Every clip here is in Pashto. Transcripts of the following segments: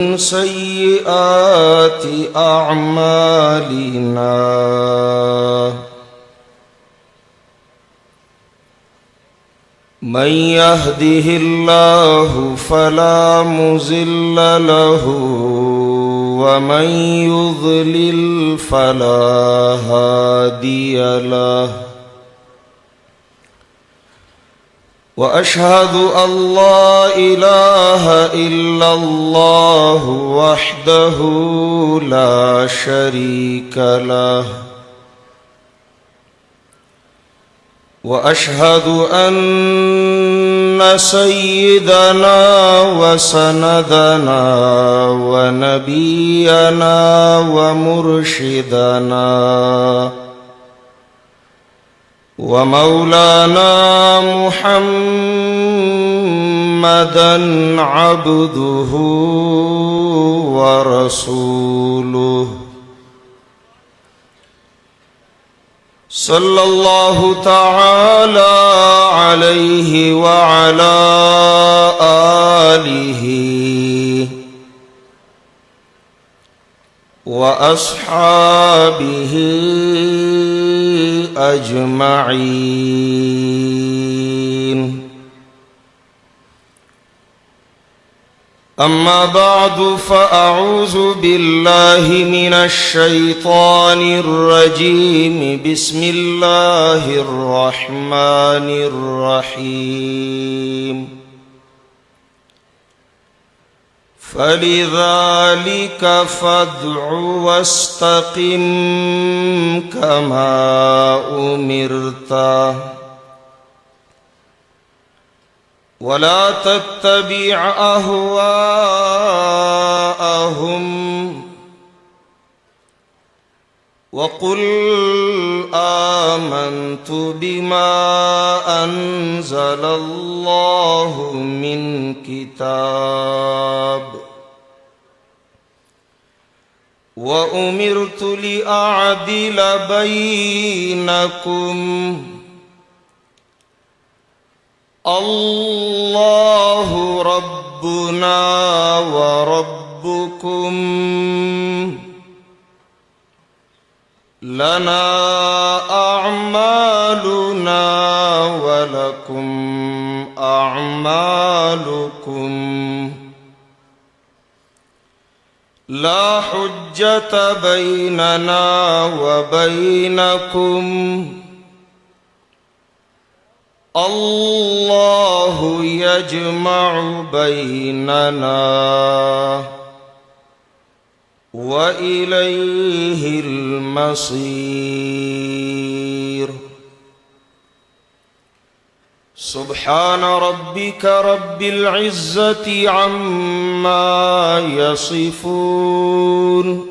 من سيئات أعمالنا من يهده الله فلا مضل له ومن يضلل فلا هادي له وأشهد أن لا إله إلا الله وحده لا شريك له وأشهد أن سيدنا وسندنا ونبينا ومرشدنا ومولانا محمدًا عبده ورسوله صلى الله تعالى عليه وعلى آله وأصحابه أجمعين. أما بعد فأعوذ بالله من الشيطان الرجيم. بسم الله الرحمن الرحيم. فلذلك فادع واستقم كما أمرت ولا تتبع أهواءهم وقل آمنت بما أنزل الله من كتاب وأمرت لأعدل بينكم الله ربنا وربكم لنا أعمالنا ولكم أعمالكم لا حجة بيننا وبينكم الله يجمع بيننا وإليه المصير. سبحان ربك رب العزة عما يصفون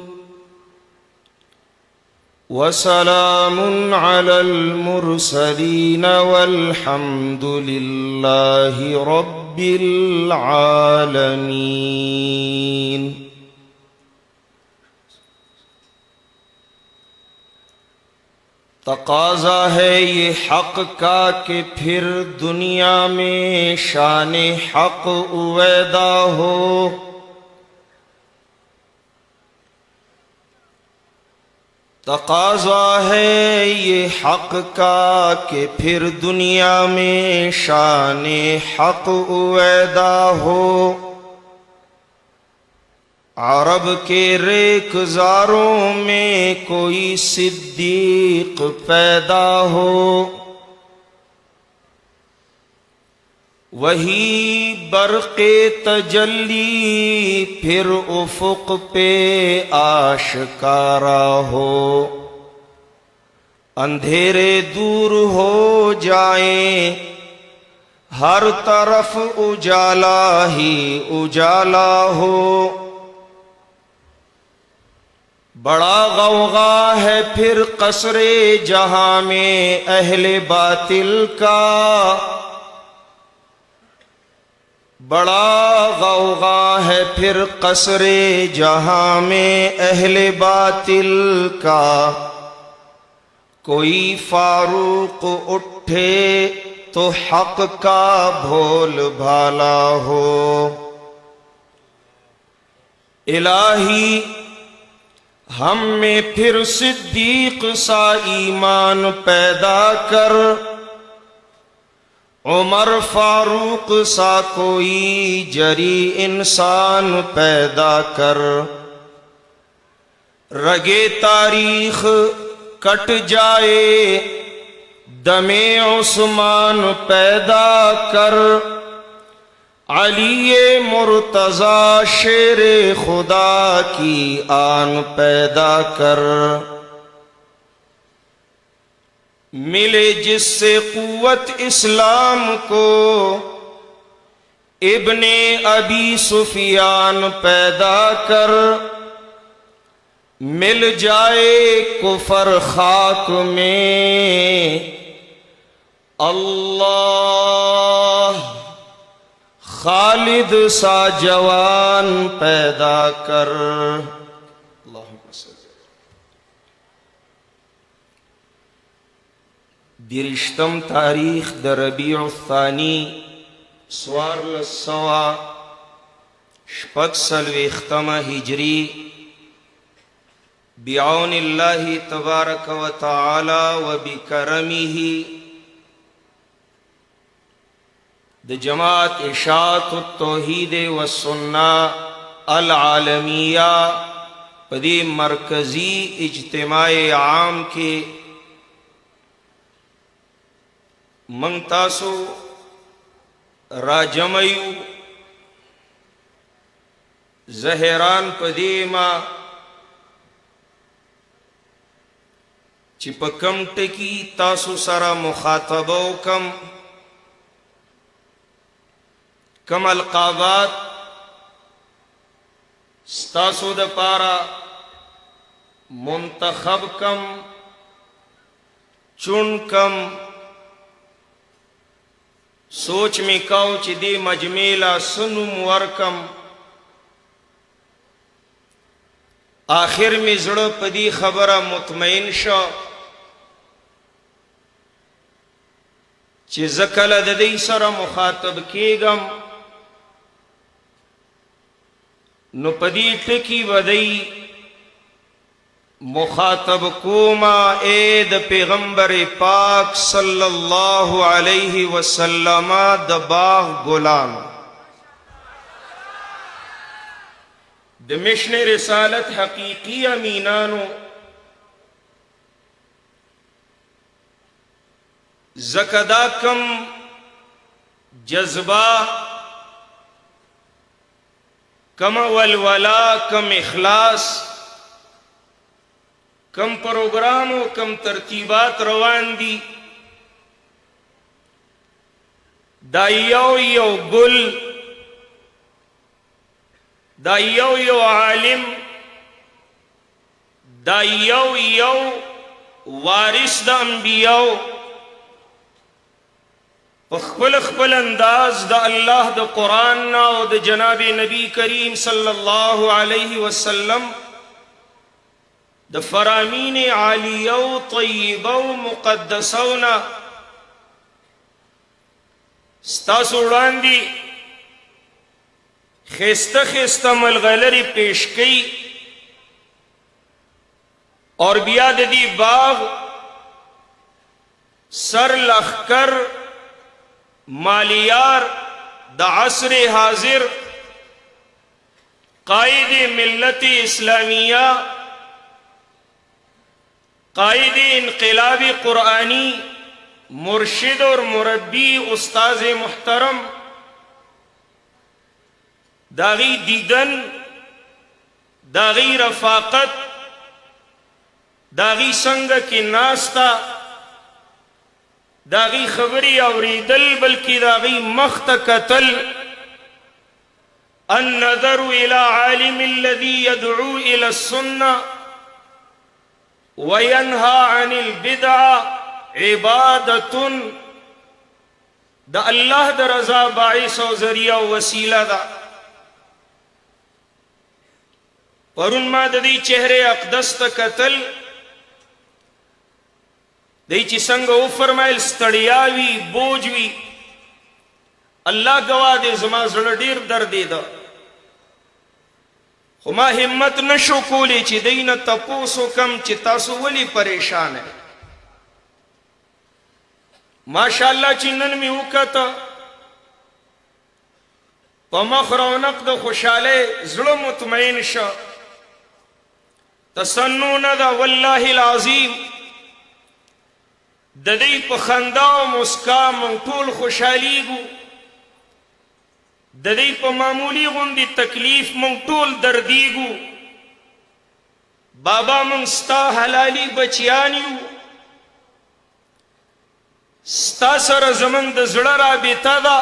وسلام على المرسلين والحمد لله رب العالمين. तकाज़ा है ये हक़ का कि फिर दुनिया में शान हक़ उवैदा हो। तकाज़ा है ये हक़ का कि फिर दुनिया में शान हक़ उवैदा हो। अरब के रेखज़ारों में कोई सिद्दीक़ पैदा हो। वही बरक़े तजल्ली फिर उफ़ुक़ पे आशकारा हो। अंधेरे दूर हो जाएं, हर तरफ उजाला ही उजाला हो। बड़ा गौगा है फिर कसरे जहां में अहले बातिल का। बड़ा गौगा है फिर कसरे जहां में अहले बातिल का। कोई फारूक उठे तो हक का भोल भाला हो। इलाही हम में फिर सिद्दीक सा ईमान पैदा कर, उमर फारूक सा कोई जरी इंसान पैदा कर। रगे तारीख कट जाए दमे उस्मान पैदा कर, अली मुर्तजा शेर खुदा की आन पैदा कर। मिले जिससे कुव्वत इस्लाम को इब्ने अबी सुफियान पैदा कर, मिल जाए कुफर खाक में अल्लाह खालिद सा जवान पैदा कर। बिरिश्तम तारीख द रबीउल थानी स्वार लसवा शपक्सलवेख्तम हिजरी बिऔनिल्लाहि तबारक व तआला व बिकरमिही द जमात इशाअत तौहीद व सुन्ना अल आलमिया पदी मरकजी इज्तिमाए आम के मंगतासो राजमयु जहरान पदीमा चिपकम टकी तासु सरा मुखातबो कम अलकाबात स्तासु द पारा मुंतखब कम चुन कम सोच में काउ चिदी मजमेला सुनुम वरकम आखिर में जड़ पदी खबरा मुतमईन शो चिजकल ददी सरा मुखातब केगम नुपदी टकी वदई मुखातब कोमा एद पैगंबर पाक सल्लल्लाहु अलैहि वसल्लम दबाह गुलाम द मिशन रिसालत हकीकी अमीनानो ज़कदा कम जज्बा कम वलवला कम इखलास कम प्रोग्राम और कम तरतीबात रवान दी दाइयो यो गुल दाइयो यो आलिम दाइयो यो वारिस द अंबियो खपल खपल अंदाज द अल्लाह द कुरान ना और द जनाब नबी करीम सल्लल्लाहु अलैहि वसल्लम द फरामीन आलियो तय्यबो मुक़द्दसौना स्तासु उड़ांदी खिस्ता खिस्ता मलगलरी पेश कई और बियाद दी बाग सर लखकर मालियार द असर हाजिर कायद मिल्लत इस्लामिया कायद इनक़िलाबी क़ुरआनी मुर्शिद और मुरब्बी उस्ताज मुहतरम दागी दीदन दागी रफाकत दागी संग की नास्ता दागी खबरी औरीदल बल्कि दागी मख्त कतल अन्नज़रु इला आलिम अल्लज़ी यदउ इला सुन्ना व यन्हा अनिल बिदअ इबादतुन द अल्लाह द रज़ा बाइस और जरिया वसीला दा परुन मा ददी चेहरे अक़दस त कतल दई ची संग ओ फरमाइल स्तड़ियावी बोझवी अल्लाह गवा दे जमा जड़ ढेर दर्द दे दा خو ما همت نشو کولی چې دینه تپوس وکم چې تاسو ولې پریشان یې. ماشاءالله چې نن مې وکته په مخ رونق د خوشحالۍ زړه مطمئن شه. تسنو نه ده والله العظیم، د دې په خندا او مسکا موږ ټول خوشحالیږو، د دې په معمولی غوندې تکلیف موږ ټول دردیږو. بابا موږ ستا حلالي بچیان یو، ستا سره زموږ د زړه رابطه ده،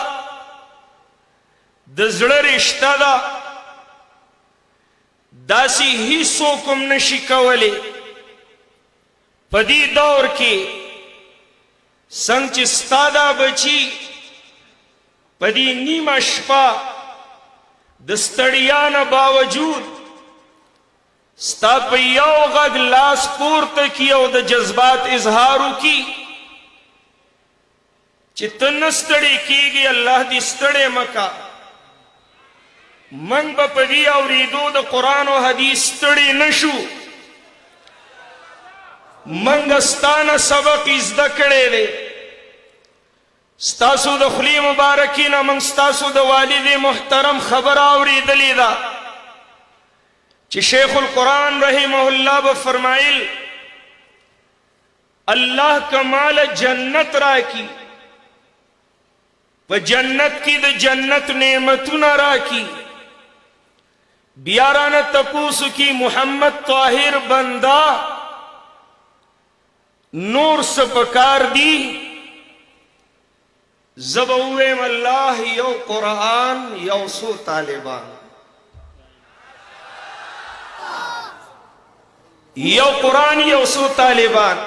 د زړه رشته ده، داسې هیڅوک هم نشي کولی په دې دور کې څنګه چې ستا دا بچي په دې نیمه شپه د ستړیا نه باوجود ستا په یو غږ لاس پورته کړي او د جذبات اظهار وکړي چې ته نه ستړی کېږي. الله دې ستړی مکه. من به په دې اورېدو د قرآن او حدیث ستړي نشو. منګه ستا سبق زده کړی دی، ستاسو د خولې مبارکې نه موږ ستاسو د والد محترم خبره اورېدلې ده چې شیخ القرآن رحمه الله به فرمایل الله کمال جنت راکی، په جنت کې د جنت نعمتونه راکی، بیا رانه تپوسو کی محمد طاهر بندا نور سپکار دی. زبویم الله یو قرآن یو سو طالبان، یو قرآن یو سو طالبان.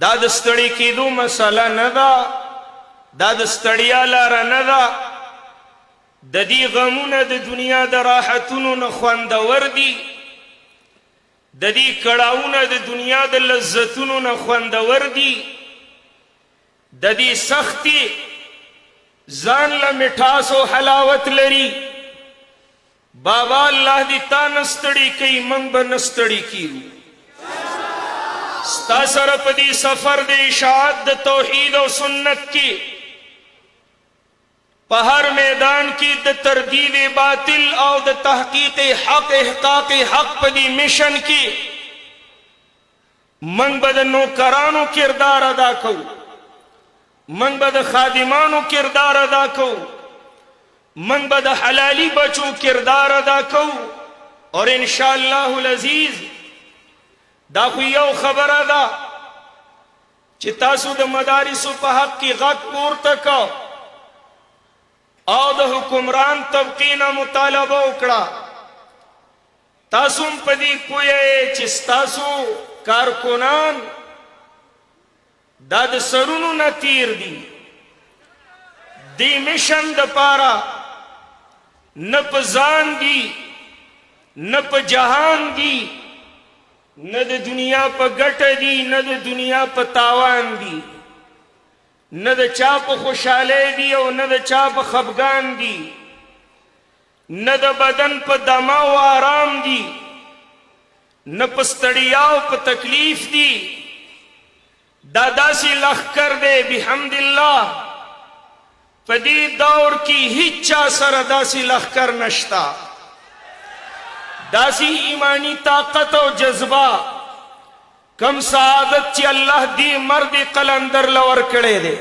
دا د ستړي کېدو مسله نه ده، دا د ستړیا لاره نه ده. د دې غمونه د دنیا د راحتونو نه خوندور دي، د دې کړاوونه د دنیا د لذتونو نه خوندور دي، د دې سختي ځان له مټاس او حلاوت لري. بابا الله دې تا نه ستړي کوي، موږ به نه ستړي کیږو. ستا سره په دې سفر د اشاعت د توحید او سنت کې په هر میدان کې د تردید باطل او د تحقیق حق احقاق حق په دې میشن کې موږ به د نوکرانو کردار ادا کوو، موږ به د خادمانو کردار ادا کوو، موږ به د حلالي بچو کردار ادا کوو. اور انشاءالله العزیز دا خو یو خبره ده چې تاسو د مدارسو په حق کې غږ پورته کو او د حکمران طبقې نه مطالبه وکړه. تاسو هم په دې پوهیږئ چې ستاسو کارکنان دا د سرونو نه تیر دي. دې میشن دپاره نه په ځان دي نه په جهان دي، نه د دنیا په ګټه دي نه د دنیا په تاوان دي، نه د چا په خوشحالی دي او نه د چا په خفګان دي، نه د بدن په دمه او آرام دي، نه په ستړیا او په تکلیف دي. دا داسې لښکر دی بحمد الله په دې دور کې هیڅ چا سره داسې لښکر نشته. داسې ایمانی طاقت او جذبه کم سعادت چې الله دې مرد قلندر لور کړی دی،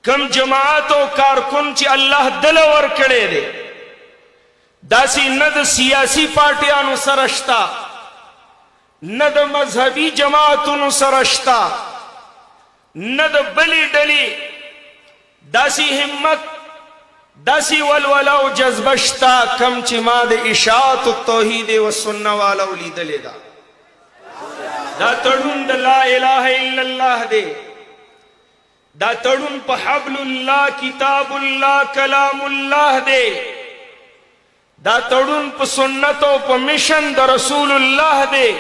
کم جماعت او کارکن چې الله دل ور کړی دی، داسې نه د سیاسي پارټیانو سره شته، نه د مذهبي جماعتونو سره شته، نه د بلې ډلې داسې همت داسې ولوله او جذبه شته کم چې ما د اشاعت التوحید و سنه والو لیدلې ده. دا تړون د لا اله الا الله دی، دا تړون په حبل الله کتاب الله کلام الله دی، دا تړون په سنت او په مشن د رسول الله دی.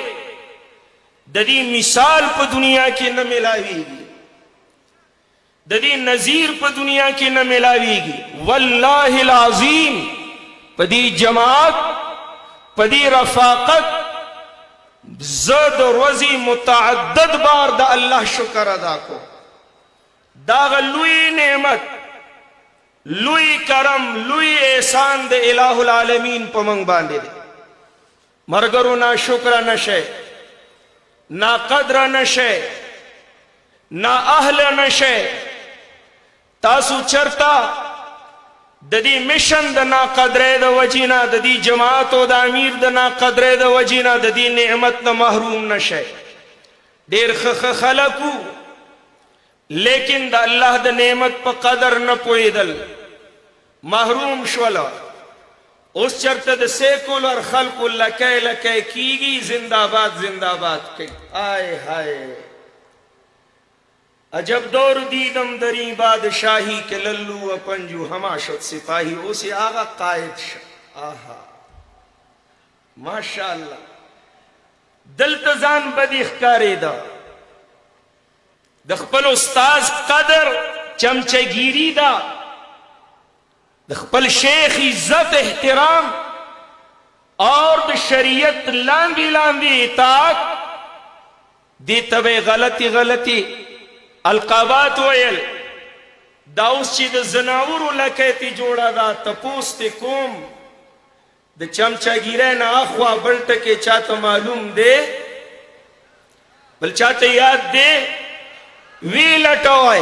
د دې مثال په دنیا کې نه ملاویږي، د دې نظیر په دنیا کې نه ملاویږي. والله العظیم پدی جماعت پدی رفاقت زد روزی متعدد بار دا اللہ شکر ادا کو. داغ لوی نعمت لوی کرم لوی احسان دے الہ العالمین پا منگ باندے دے. مرگرو نا شکر نشے نا قدر نشے نا اہل نشے. تاسو چرتا ددی مشن د نا قدرے د وجینا ددی جماعت و دا امیر د نا قدرے د وجینا ددی نعمت نا محروم نشے. دیر خلقو لیکن دا اللہ دا نعمت پا قدر نہ پویدل محروم شولا. اس چرت دا سیکولر خلق لکے لکے کیگی زندہ باد زندہ باد کی. آئے ہائے عجب دور دیدم دری بادشاہی کے للو و پنجو ہما شد سپاہی اسے آغا قائد شد. آہا ماشاءاللہ دلتزان بدی اخکاری دا دخپل استاز قدر چمچے گیری دا دخپل شیخ عزت احترام اور دا شریعت لاندی لاندی اطاعت دی تبے غلطی غلطی القابات ویل دا اس چی دا زناورو لکیتی جوڑا دا تپوس تی کوم دا چمچا گیرے نا آخوا بلٹکے چاہتا معلوم دے بل چاہتا یاد دے وی لٹوائے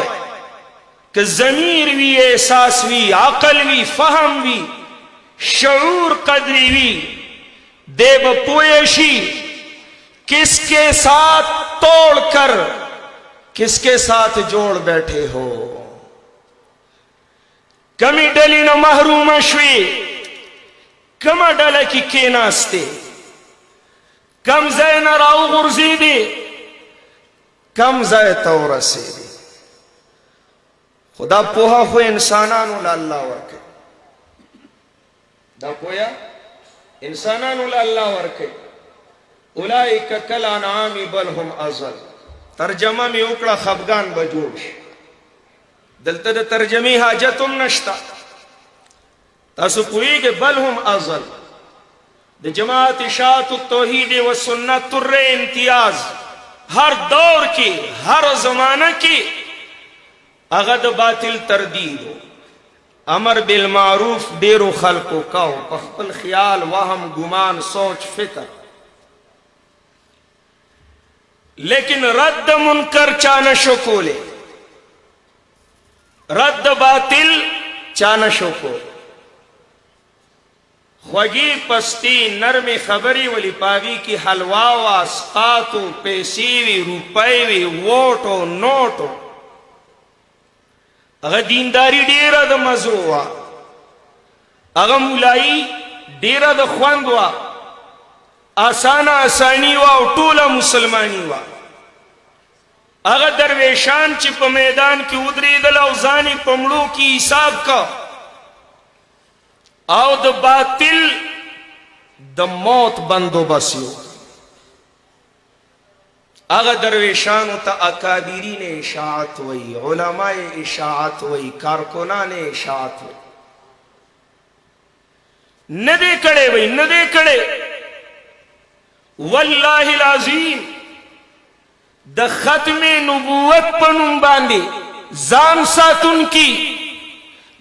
کہ ضمیر وی احساس وی عقل وی فہم وی شعور قدری وی دے بپویشی کس کے ساتھ توڑ کر کس کے ساتھ جوڑ بیٹھے ہو. کمی ڈلی نہ محروم شوی کما ڈلا کی کیناستے کم زین راو غرزی دی کم زائے تورسی دی. خدا پوہا خو انسانانو اللہ ورکے دا پویا انسانانو اللہ ورکے. اولائک کل انعامی بل ہم ازل. ترجمہ میں اکڑا خفگان بجوش دلتا دا ترجمی حاجتم نشتا. تاسو پوئی کہ بل ہم ازل دا جماعت اشاعت التوحید و سنت تر امتیاز ہر دور کی ہر زمانہ کی اغد باطل تردید امر بالمعروف دیرو خلقو کاؤ پخپل خیال وہم گمان سوچ فکر. لیکن رد منکر چانشو کولے رد باطل چانشو کو. خوگی پستی نرم خبری ولی پاوی کی حلواو اسقاتو پیسیوی روپیوی ووٹو نوٹو اگا دینداری دیرہ دا مزروا اگا مولائی دیرہ دا خواندوا آسانا آسانی وا او ټوله مسلمانی وا. اگا درویشان چی پا میدان کی ادری دل او زانی پمڑو کی حساب کا او دا باطل دا موت بندو بسیو. اگا درویشانو تا اکابرین اشاعت وی علماء اشاعت وی کارکنان اشاعت وی ندے کڑے وی ندے کڑے. واللہ العظیم دا ختم نبوت پنم باندے زان ساتن کی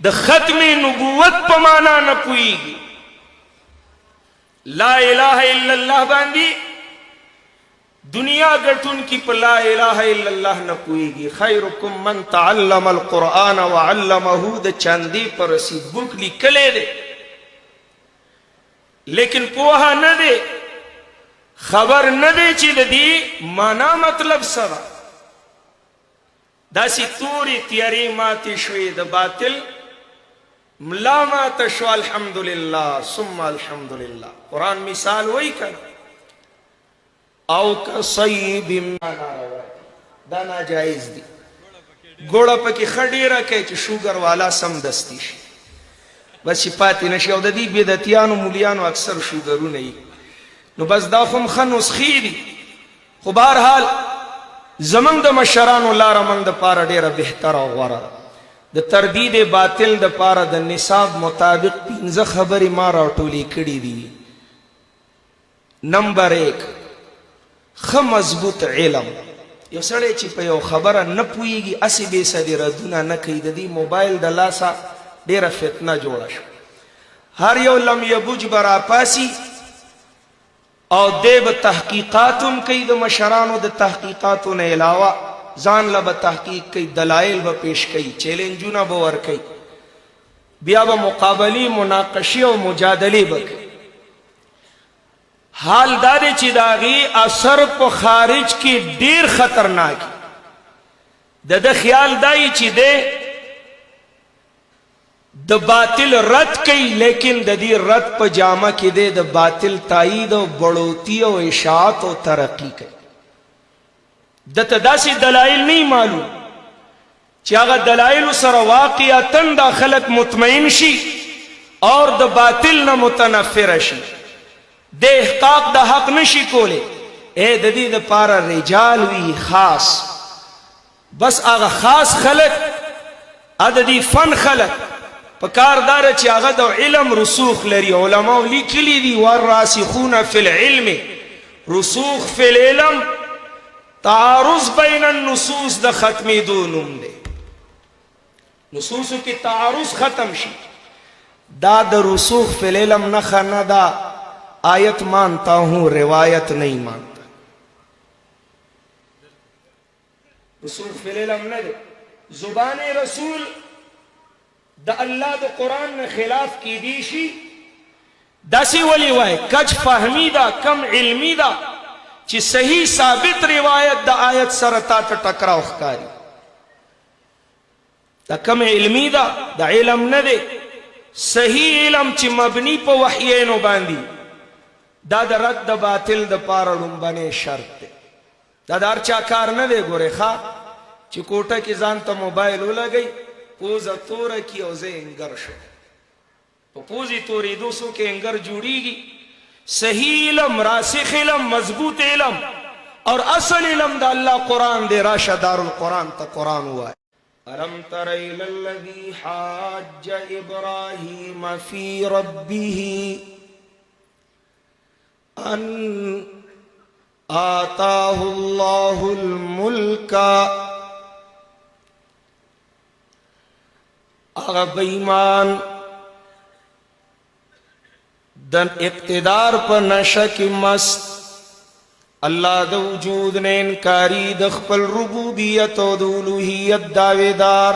دا ختم نبوت پمانا نپوئی گی. لا الہ الا اللہ باندی دنیا گٹن کی پا لا الہ الا اللہ نپوئی گی. خیرکم من تعلم القرآن وعلمہو دا چاندی پر رسید بک لی کلے دے لیکن پوہا نہ دے خبر نہ دے چی دی مانا مطلب سرا. دا سی توری تیاری ماتی شوی دا باطل ملا مات شو الحمدللہ ثم الحمدللہ. قرآن مثال وہی کر او کصیب دا ناجائز دی گوڑا پکی خڑی رکے چی شوگر والا سم دستی شی بس چی پاتی نشی او دا دی بیدتیانو مولیانو اکثر شوگرو نئی نو بس دا خم خنوس خیدی. خو بہرحال زمن دا مشرانو لارا من دا پارا دیر بہتر و غورا د تردید باطل د پاره د نصاب مطابق 15 خبرې ما راټولې کړې دي. نمبر 1 ښه مضبوط علم. یو سړی چې په یو خبره نه پوهیږي اسې بې سدې ردونه نه کوي. د دې موبایل د لاسه ډېره فتنه جوړه شوه. هر یو لم یبوج به راپاسي او دی به تحقیقات هم کوي. د مشرانو د تحقیقاتو نه علاوه ځان له به تحقیق کوي، دلایل به پیش کوي، چیلنجونه به ورکوي، بیا به مقابلې مناقشې او مجادلې به کوي. حال دا دی چې د هغې اثر په خارج کې ډیر خطرناک. د خیال دای چې دی د باطل رد کوي، لیکن د دې رد په جامه کې دی د باطل تایید او بڑوتی او اشاعت او ترقی کوي. دته داسې دلایل نه معلوم چې هغه دلایل سره واقعیتا دا خلک مطمئن شي اور د باطل نه متنفر شي، د احقاق د حق نشي کولی. د دې دپاره رجال وي خاص، بس هغه خاص خلک د دې فن خلک په کار داره چې هغه د علم رسوخ لري. علماو لیکلي دي والراسخون فی العلم رسوخ فی العلم تعارض بین النصوص د ختمېدو نوم دی. نصوصو کې تعارض ختم شي، دا د رسوخ فی العلم نښه نه ده. آیت مانتا ہوں روایت نہیں مانتا. رسول فی العلم نہ دے زبان رسول دا اللہ دا قرآن نے خلاف کی دیشی داسی ولی وائے کج فہمی دا کم علمی دا چی صحیح ثابت روایت دا آیت سرطا تا ٹکراو خکاری. دا کم علمی دا علم نہ دے صحیح علم چی مبنی پا وحیینو باندی دا د رد د باطل د پاره لومبنی شرط دی. دا د هر چا کار نه دی. ګورې ښه چې کوټه کې ځان ته موبایل ولګئ، پوزه توره کي او زه انګر شم. په پوزې تورېدو څو کې انګر جوړیږي. صحیح علم، راسخ علم، مضبوط علم اور اصل علم د الله قرآن دی. راشه دارالقرآن ته قرآن ووایه. الم تر الی الذی حاج ابراهیم فی ربه ان آتاه اللہ الملک. اغا بیمان دن اقتدار پر نشک مست اللہ دا وجود نے انکاری د خپل ربوبیت و د الوہیت دعویدار.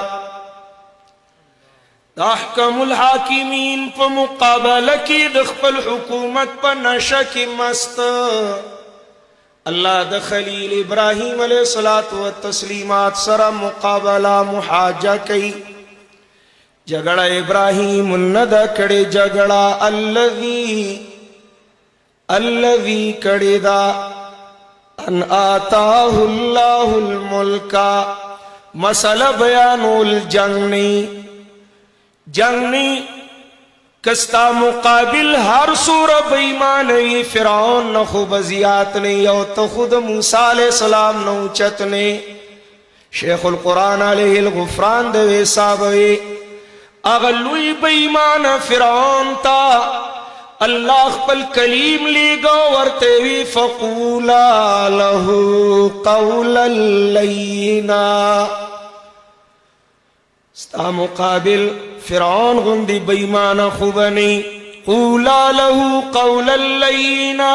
احکم الحاکمین پا مقابلہ کی د خپل حکومت پا نشک مست. اللہ د خلیل ابراہیم علیہ الصلوۃ والتسلیمات سرا مقابلہ محاجہ کی. جگڑا ابراہیم ندہ کڑے جگڑا الذی کڑے دا ان آتاہ اللہ الملکا. مسئلہ بیانو الجنگنی جنگنی کستا مقابل ہر سور بیمانی فرعون نخو بزیات نہیں او تخود موسیٰ علیہ السلام نوچت نے. شیخ القرآن علیہ الغفران دوے صحابوے اغلوی بیمان فرعون تا اللہ خپل کلیم لے گا ورتوی فقولا لہو قولا لینا. ستا مقابل فرعون غندی بیمان خوبنی قولا لہو قولا لینا.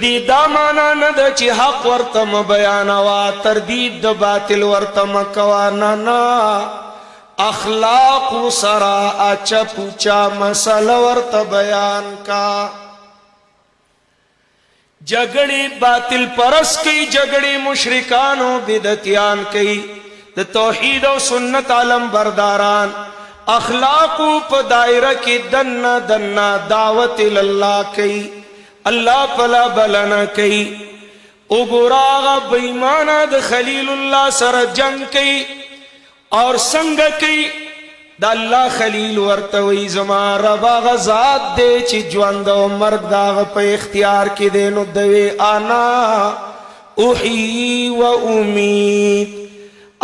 دی دا مانا ندا چی حق ورطم بیانوا تردید دا باطل ورطم کوانانا. اخلاق سرا اچا پوچا مسئلہ ورط بیان کا. جگڑی باطل پرس کی جگڑی مشرکانو بدتیان کی د توحید و سنت علم برداران اخلاقو پا دائرہ کی دننا دننا دعوت اللہ کی اللہ پلا بلنا کی. اگراغ بیمانا د خلیل اللہ سر جنگ کی اور سنگ کی دا اللہ خلیل ورتوی زما ربا غزاد دے چی جوند و مرگ داغ پا اختیار کی دے نو دوی آنا احیی و امید.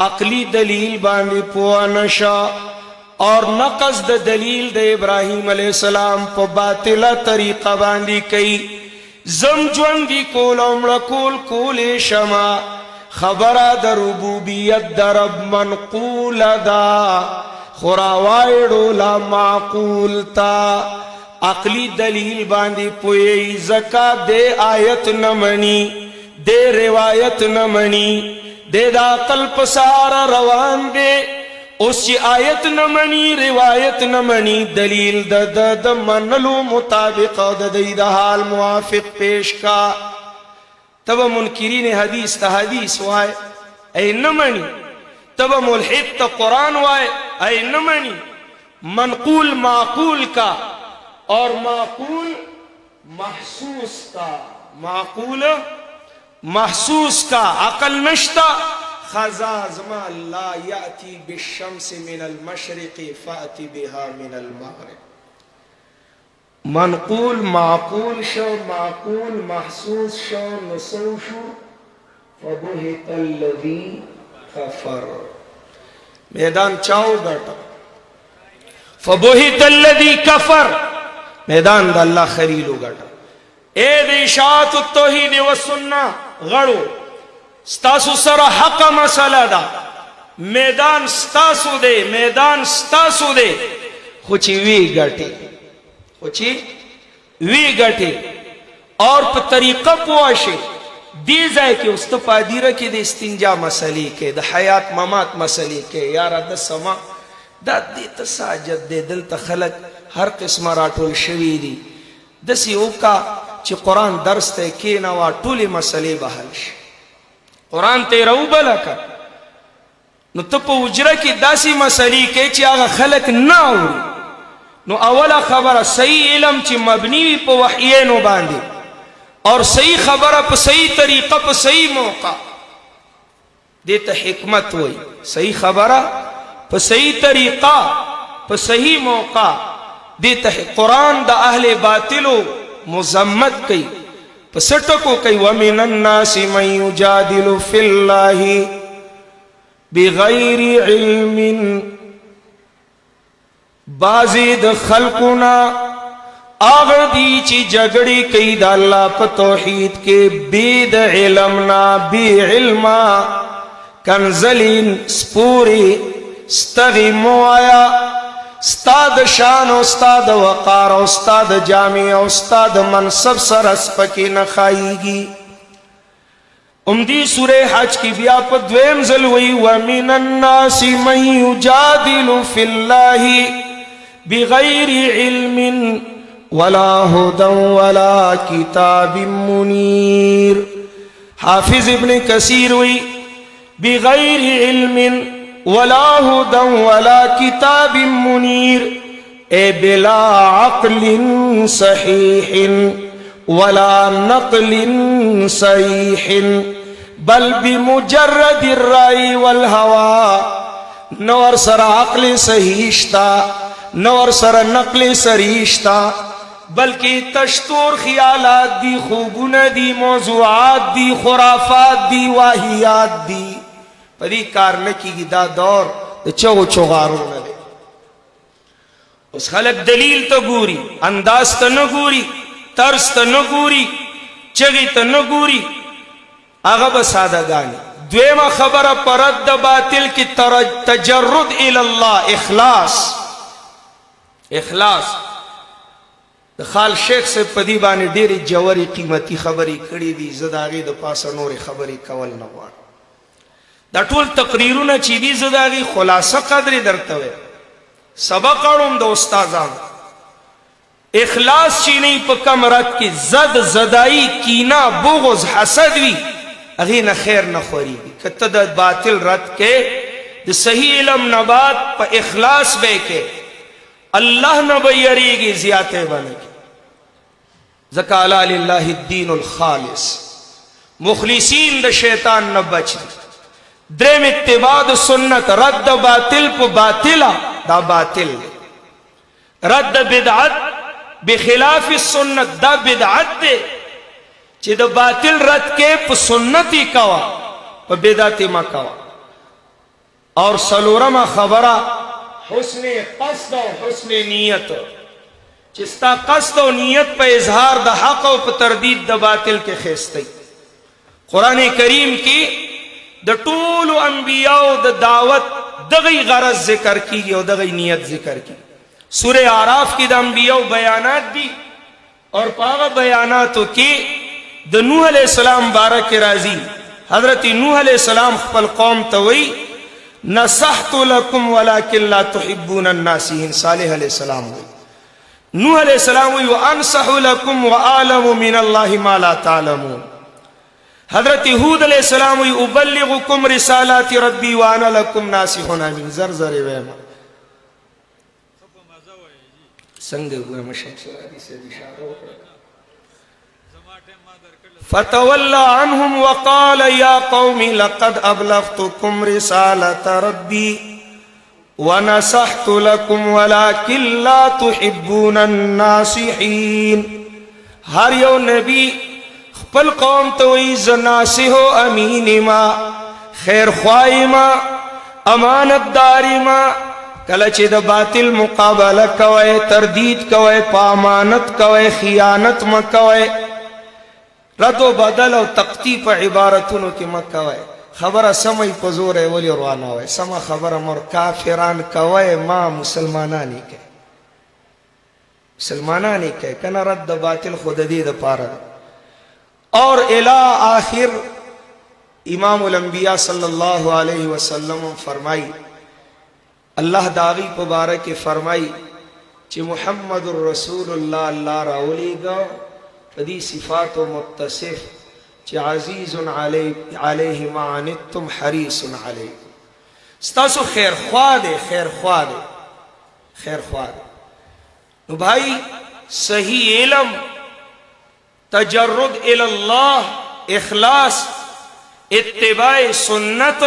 عقلی دلیل باندې پوه نشه اور نقص د دلیل د ابراهیم علیہ السلام په باطله طریقه باندې کوي. زم ژوندي کول او مړه کول شما خبره د ربوبیت د رب منقوله ده خو راوایړو لا معقول تا. عقلی دلیل باندې پوهی ځکه د آیت نه مني د روایت نه مني د عقل په ساره روان دی. اوس چې آیت نه مني روایت نه مني دلیل د منلو مطابق او د دې د حال موافق پیش کا. تب منکرین حدیث ته حدیث وای ای نه مني، تب ملحد ته قرآن وای ای نه مني. منقول معقول کا اور معقول محسوس کا، معقول محسوس کا. عقل نشتا خزا زما لا یأتی بالشمس من المشرق فأتی بها من المغرب. منقول معقول شو، معقول محسوس شو، نسو شو فبهت الذی کفر. میدان چاو گٹا فبهت الذی کفر، میدان دا اللہ خلیلو گٹا. اے د اشاعت التوحید والسنہ غړو ستاسو سره حق مسله ده، میدان ستاسو دی، میدان ستاسو دی. خو چې وی ګټي، خو چې وی ګټي اور په طریقه پوه شي دې ځای کې اوس ته پادیره کې د استنجا مسلې کې، د حیات ممات مسلې کې، یاره د سما دا دې ته ساجد دی. دلته خلک هر قسمه راټول شوي دي. داسې وکړه چې قرآن درس ته کېنوه ټولې مسلې به حل شي. قرآن ته راوبله که نو ته په حجره کې داسې مسلې کې چې هغه خلک نه اوري. نو اوله خبره صحیح علم چې مبني وي په وحیینو باندې اور صحیح خبره په صحیح طریقه په صحیح موقع، دې ته حکمت وایي. صحیح خبره په صحیح طریقه په صحیح موقع، دې ته قرآن د اهل باطلو مذمت کوي، په سټکو کوي. ومن الناس من یجادل فی الله بغیر علم. بعضی د خلقنا آغا دی چی جگڑی کئی دا اللہ پا توحید کے بید علمنا بی علما. کنزلین سپوری ستغی موایا استاد شان او استاد وقار او استاد جامع او استاد منصب سر اسپکی نخائیگی. امدی سورہ حج کی بیا پا دویم ذلوی ومن الناس من یجادل فی اللہ بغیر علم ولا هدى ولا کتاب منیر. حافظ ابن کثیر وی بغیر علم ولا هدى ولا کتاب منیر، اے بلا عقل صحیح ولا نقل صحیح بل بمجرد الرأي والهوى. نور سر عقل صحیحشتا نور سر نقل صحیحشتا بلکہ تشتور خیالات دی، خوبون دی، موضوعات دی، خرافات دی، واہیات دی. پدی کار نکی گی دا دور دا چو چوغارو ندے. اس خلق دلیل تا گوری، انداز تا نگوری، طرز تا نگوری، چگی تا نگوری، آغا بسادگانی. دویم خبر پرد دا باطل کی تجرد الاللہ، اخلاص. اخلاص د خال شیخ سے پدی بانی ډیری جوری قیمتی خبری کړي دي. زداغی د پاسه نور خبری کول نه غواړم. دا ټول تقریرونه چې دي زداغی خلاصه قدر درته وي. سبق اړوم د استادانو. اخلاص چې نه په کم رد کې زد زدائی کینا بغض حسد وي هغې نه خیر نه خورېږي. که ته د باطل رد کې د صحیح علم نه بعد په اخلاص به کې اللہ نہ بیریگی زیادہ بنگی. ذکا علا للہ الدین الخالص، مخلصین دا شیطان نہ بچ دی. درم اتباع دا سنت، رد باطل پا باطلا دا باطل دے، رد بدعت بخلاف السنت دا بدعت دے. چی دا باطل رد کے پا سنتی کوا پا بدعت ما کوا. और सलोरमा खबरा हुस्न कस्द और हुस्न नीयत, चिस्ता कस्द और नीयत पे इजहार द हक और तरदीद द बातिल के खेस्ते। कुरान करीम की द टूल अंबिया द दावत दगई गरज जिक्र की और दगई नीयत जिक्र की। सूरह आराफ की द अंबिया बयानात दी और पागा बयानातों की द नूह अलैहिस्सलाम बारक के राजी हजरत नूह अलैहिस्सलाम खपल कौम तवई नसहतु लकुम वलाकिन ला तुहिब्बून अन्नासिहीन। सालेह अलैहिस्सलाम हुई नूह अलैहिस्सलाम हुई व अनसहु लकुम व आलमु मिनल्लाहि मा ला तालमून। हजरत हूद अलैहिस्सलाम हुई उबल्लिगुकुम रिसालाति रब्बी व अना लकुम नासिहुन अमीन। जर वेमा संग हुए मशहूर से इशारा फतवल्ला अन्हुम वक़ाल या कौमी लक़द अबलग़तुकुम रिसालत रब्बी व नसहतु लकुम वलाकिन ला तुहिब्बून अन्नासिहीन। हर यो नबी खपल कौम तो नासिहो अमीनिमा खैर ख्वाइमा अमानतदारिमा कलचे द बातिल मुकाबला कवे तरदीद कवे पामानत कवे खियानत म कवे रदो बदल और तख्ती पर इबारतों के मकवे खबर समय पजोर है वली रवाना हुए समा खबर मोर काफिरान कवे माँ मुसलमानानी के मुसलमानानी के कना रद्द बातिल खुद दीद पारा और इला आखिर इमामुल अंबिया सल्लल्लाहु अलैहि वसल्लम फरमाई अल्लाह दावी मुबारक फरमाई कि मुहम्मदुर रसूलुल्लाह अल्लाह राउलीगा दी सिफात मुत्तसिफ च अजीजुन अलैहि मा अनित्तुम हरीसुन अलैकुम। स्तासु खैर ख्वाह दे खैर ख्वाह दे खैर ख्वाह दे। भाई सही इल्म तजर्रुद इल्लाह इखलास इत्तिबाए सुन्नत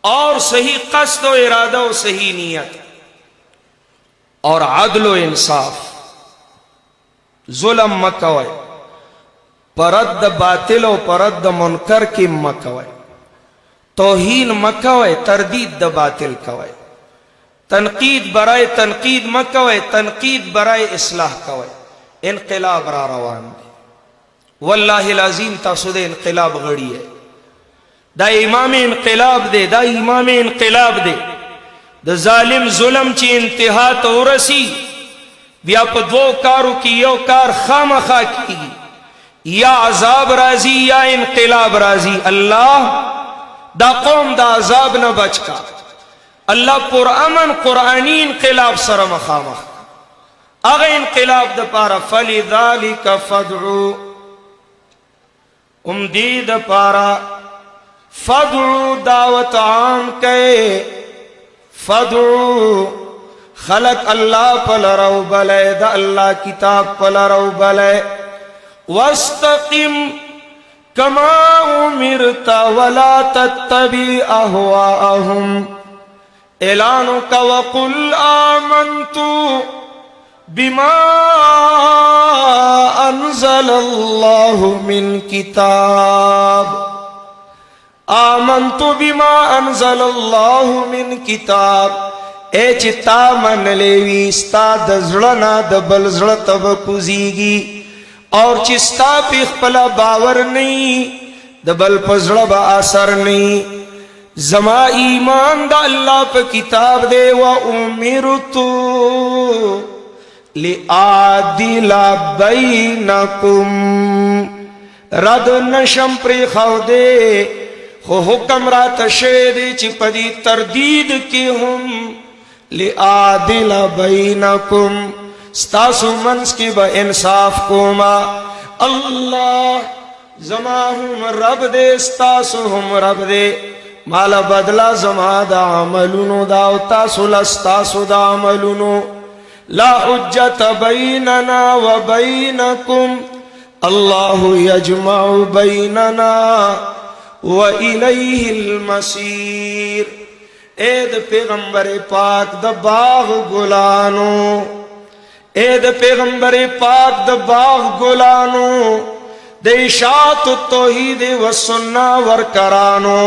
और सही कस्द व इरादा और सही नीयत और अदल व इंसाफ जुल्म मकवे परद बातिल और परद मुनकर की मकवे तौहीन मकवे तरदीद द बातिल कवे तनकीद बराए तनकीद मकवे तनकीद बराए इस्लाह कवे। इनकलाब रा रवान दे वल्लाहिल अज़ीम तासुद इनकलाब गड़ी है दा इमाम इनकलाब दे दा इमाम इनकलाब दे द जालिम जुल्म ची इंतहा तो रसी व्याप दो कारों की यो कार खामखा की या अजाब राजी या इनकलाब राजी। अल्लाह दा कौम दा अजाब न बचका अल्लाह पुरअमन कुरानी इनकलाब सर मखामख अग इनकलाब द पारा फलिज़ालिका फदउ उम्दीद पारा फदउ दावत आम के फदउ खलक अल्लाह पलरऊ बले द अल्लाह किताब पलरऊ बले वस्तकिम कमा उमिरता वला तत्तबी अहवाअहुम एलानु का वकुल आमन्तु बिमा अनज़लल्लाहु मिन किताब आमन्तु बिमा अनज़लल्लाहु मिन किताब। ए चिता मन लेवी स्ता दजड़ना दबल जड़ तब कुजीगी और चिस्ता पिखपला बावर नहीं दबल पजड़ बा असर नहीं जमा ईमान दा अल्लाह पे किताब दे व उमिरतु लि आदिला बैनकुम रद नशम प्रे खौदे हो हुक्म रात शेद चिपदी तरदीद की हम लि आदिला बैनकुम स्तासु मंस की ब इंसाफ कोमा अल्लाह जमा हम रब दे स्तासु हम रब दे माला बदला जमा दा अमलुनो दावता सुलस्तासु दा अमलुनो ला हुज्जत बैनना व बैनकुम अल्लाहु यजमउ बैनना व इलैहिल मसीर। एद पैगंबर पाक द बाग गुलानो एद पैगंबर पाक द बाग गुलानो देशात तौहीद व सुन्ना वर करानो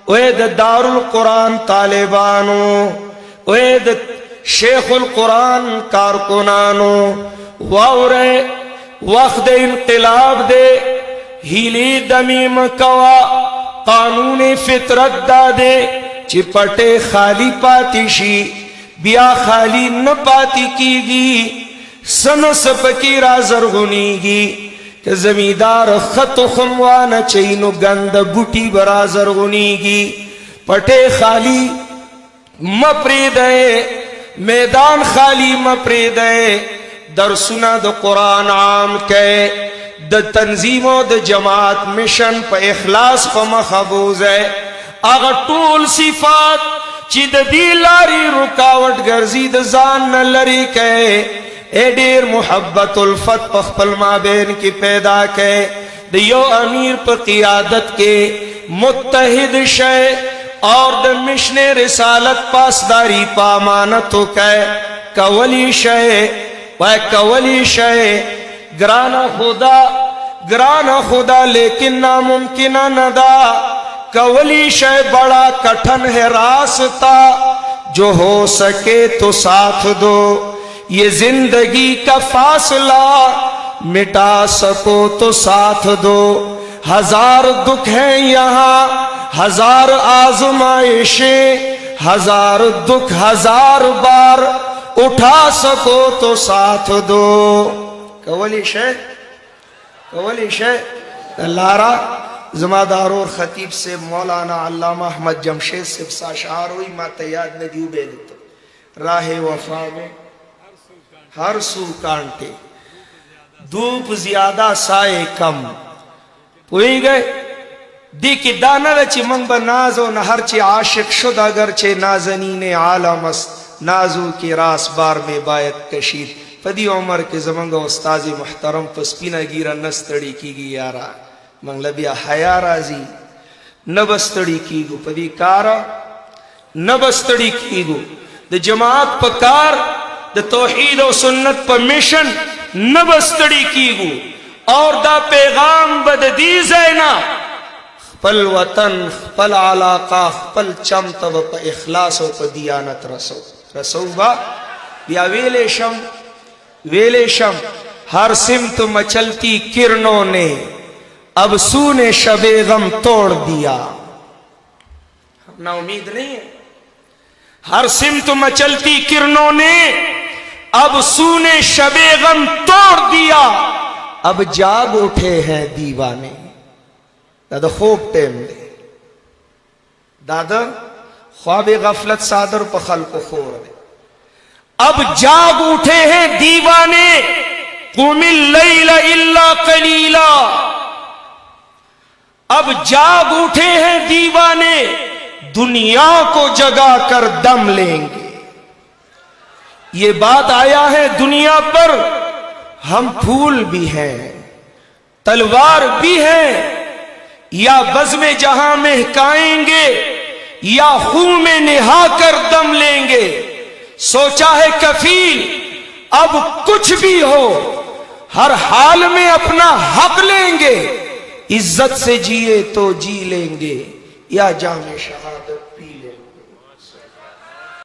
ओए द दारुल कुरान तालिबानो, ओए द शेखुल कुरान कारकुनानो, वाउरे वक्त इनकलाब दे हीली दमीम कवा कानून फितरत दादे चिपटे खाली पातिशी बिया खाली न पाती कीगी सन सपकी राजरगुनीगी कि जमींदार खत खुमवान चैनो गंद बुटी बराजरगुनीगी पटे खाली मपरे दे मैदान खाली मपरे दे दरसुना द कुरान आम के द तंजीमों द जमात मिशन प इखलास प मखबूज है अगर टूल सिफात चिद दी लारी रुकावट गर्जी द जान न लरी के ए डेर मोहब्बत उल्फत पखपल माबेन की पैदा के दियो अमीर पर क़ियादत के मुत्तहिद शय और द मिशन रिसालत पासदारी पामानतों के कवली शय वह कवली शय ग्राना खुदा लेकिन नामुमकिन नदा कवली शय बड़ा कठिन है रास्ता जो हो सके तो साथ दो ये जिंदगी का फासला मिटा सको तो साथ दो हजार दुख हैं यहाँ हजार आजमाइशें हजार दुख हजार बार उठा सको तो साथ दो कवली शय लारा जमादार और खतीब से मौलाना अल्लामा अहमद जमशेद से साशार हुई माता याद नदी उबेद राहे वफा में हर सू कांटे धूप ज्यादा साए कम पुई गए दी की दाना रची मंग नाजो न हर चे आशिक शुद अगर चे नाजनी ने आलमस नाजू के रास बार में बायत कशीद पदी उमर के जमंग उस्ताजी मुहतरम पस्पिना गिरा नस्तड़ी की गी यारा मंगलबिया हया राजी न बस्तड़ी की गो पदी कारा न बस्तड़ी की गो द जमात पकार द तौहीद और सुन्नत पर मिशन न बस्तड़ी की गो और दा पैगाम बददीज है ना पल वतन पल आलाका पल चम तब प इखलास व प दियानत रसो रसोबा या वेलेशम हर सिमत मचलती किरणों ने अब सूने शबे गम तोड़ दिया ना उम्मीद नहीं है हर सिमत मचलती किरणों ने अब सूने शबे गम तोड़ दिया अब जाग उठे हैं दीवाने दादा खूब टेम दे दादा ख्वाब गफलत सादर पखल को खोर दे अब जाग उठे हैं दीवाने कुमिल लैला इल्ला कलीला अब जाग उठे हैं दीवाने दुनिया को जगा कर दम लेंगे ये बात आया है दुनिया पर हम फूल भी हैं तलवार भी हैं या बज़्म जहां महकाएंगे या खून में निहा कर दम लेंगे सोचा है कफील अब कुछ भी हो हर हाल में अपना हक लेंगे इज्जत से जिए तो जी लेंगे या जामे शहादत